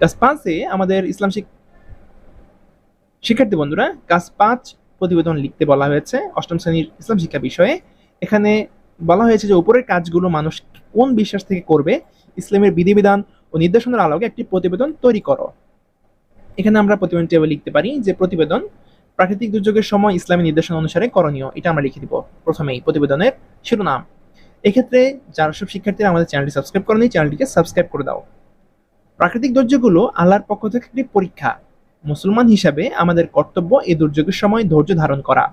কাজ 5 এ আমাদের ইসলাম শিক্ষার্থী বন্ধুরা কাজ 5 প্রতিবেদন লিখতে বলা হয়েছে অষ্টম শ্রেণীর ইসলাম শিক্ষা বিষয়ে। এখানে বলা হয়েছে যে উপরের কাজগুলো মানুষ কোন বিশ্বাস থেকে করবে, ইসলামের বিধিবিধান ও নির্দেশনার আলোকে একটি প্রতিবেদন তৈরি করো। এখানে আমরা প্রতিবেদনটি এভাবে লিখতে পারি যে প্রতিবেদন প্রাকৃতিক দুর্যোগের সময় ইসলামী নির্দেশনা অনুসারে করণীয়, এটা আমরা লিখে দিব প্রথমেই প্রতিবেদনের শিরোনাম। এক্ষেত্রে যারা সব শিক্ষার্থীরা আমাদের চ্যানেলটি সাবস্ক্রাইব করেনি, চ্যানেলটিকে সাবস্ক্রাইব করে দাও। প্রাকৃতিক দুর্যোগগুলো আল্লাহর পক্ষ থেকে একটি পরীক্ষা। মুসলমান হিসাবে আমাদের কর্তব্য এই দুর্যোগের সময় ধৈর্য ধারণ করা,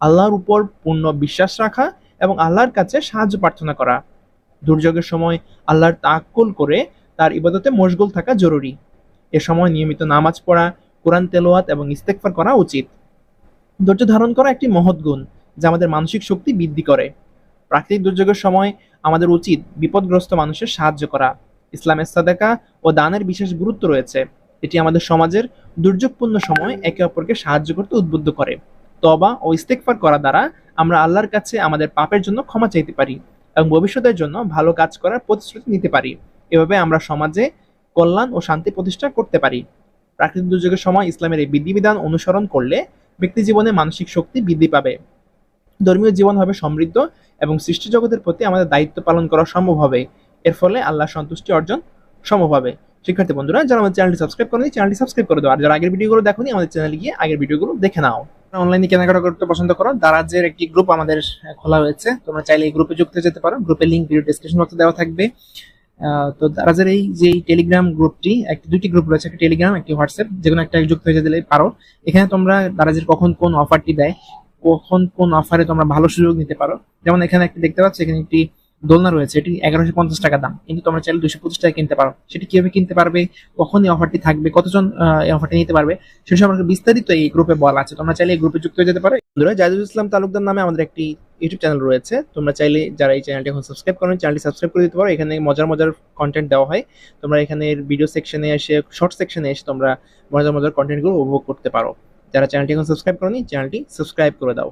আল্লাহর উপর পূর্ণ বিশ্বাস রাখা এবং আল্লাহর কাছে সাহায্য প্রার্থনা করা। দুর্যোগের সময় আল্লাহর তাআক্কুল করে তার ইবাদতে মশগুল থাকা জরুরি। এ সময় নিয়মিত নামাজ পড়া, কোরআন তেলাওয়াত এবং ইস্তেগফার করা উচিত। ধৈর্য ধারণ করা একটি মহৎ গুণ যা আমাদের মানসিক শক্তি বৃদ্ধি করে। প্রাকৃতিক দুর্যোগের সময় আমাদের উচিত বিপদগ্রস্ত মানুষের সাহায্য করা। ইসলামের সাদাকা ও দানের বিশেষ গুরুত্ব রয়েছে। এটি আমাদের সমাজের দুর্যোগপূর্ণ সময় একে অপরকে সাহায্য করতে উদ্বুদ্ধ করে। তওবা ও ইস্তেগফার করা দ্বারা আমরা আল্লাহর কাছে আমাদের পাপের জন্য ক্ষমা চাইতে পারি এবং ভবিষ্যতের জন্য ভালো কাজ করার প্রতিশ্রুতি নিতে পারি। এভাবে আমরা সমাজে কল্যাণ ও শান্তি প্রতিষ্ঠা করতে পারি। প্রাকৃতিক দুর্যোগের সময় ইসলামের এই বিধিবিধান অনুসরণ করলে ব্যক্তি জীবনে মানসিক শক্তি বৃদ্ধি পাবে, ধর্মীয় জীবন হবে সমৃদ্ধ এবং সৃষ্টি জগতের প্রতি আমাদের দায়িত্ব পালন করা সম্ভব হবে। এর ফলে আল্লাহর সন্তুষ্টি অর্জন সম্ভব হবে। শিক্ষার্থী বন্ধুরা যারা আমাদের চ্যানেলটি সাবস্ক্রাইব করেনি, চ্যানেলটি সাবস্ক্রাইব করে দাও। আর যারা আগের ভিডিওগুলো দেখোনি, আমাদের চ্যানেলে গিয়ে আগের ভিডিওগুলো দেখে নাও। অনলাইনে কেনাকাটা করতে পছন্দ করো, দারাজের একটি গ্রুপ আমাদের খোলা হয়েছে, তোমরা চাইলে এই গ্রুপে যুক্ত হয়ে যেতে পারো। গ্রুপের লিংক ভিডিও ডেসক্রিপশন বক্সে দেওয়া থাকবে। তো দারাজের এই যে টেলিগ্রাম গ্রুপটি, দুটি গ্রুপ রয়েছে, একটা টেলিগ্রাম একটি হোয়াটসঅ্যাপ, যেকোনো একটা যুক্ত হয়ে যেতে পারো। এখানে তোমরা দারাজের কখন কোন অফারটি দেয়, কখন কোন অফারে তোমরা ভালো সুযোগ নিতে পারো। যেমন এখানে একটা দেখতে পাচ্ছ, এখানে একটি দোলনা রয়েছে, এটি 1150 টাকা দাম, কিন্তু তোমরা চাইলে 225 টাকা কিনতে পারো। সেটি কিভাবে কিনতে পারবে, কখন এই অফারটি থাকবে, কতজন এই অফারটি নিতে পারবে, সে সম্পর্কে বিস্তারিত এই গ্রুপে বলা আছে। তোমরা চাইলে এই গ্রুপে যুক্ত হয়ে যেতে পারো। বন্ধুরা জাহিদুল ইসলাম তালুকদার নামে আমাদের একটি ইউটিউব চ্যানেল রয়েছে, তোমরা চাইলে যারা এই চ্যানেলটি এখন সাবস্ক্রাইব করেন, চ্যানেলটি সাবস্ক্রাইব করে দিতে পারো। এখানে মজার মজার কন্টেন্ট দেওয়া হয়। তোমরা এখানে ভিডিও সেকশনে এসে, শর্ট সেকশনে এসে তোমরা মজার মজার কন্টেন্টগুলো উপভোগ করতে পারো। যারা চ্যানেলটি এখন সাবস্ক্রাইব করনি, চ্যানেলটি সাবস্ক্রাইব করে দাও।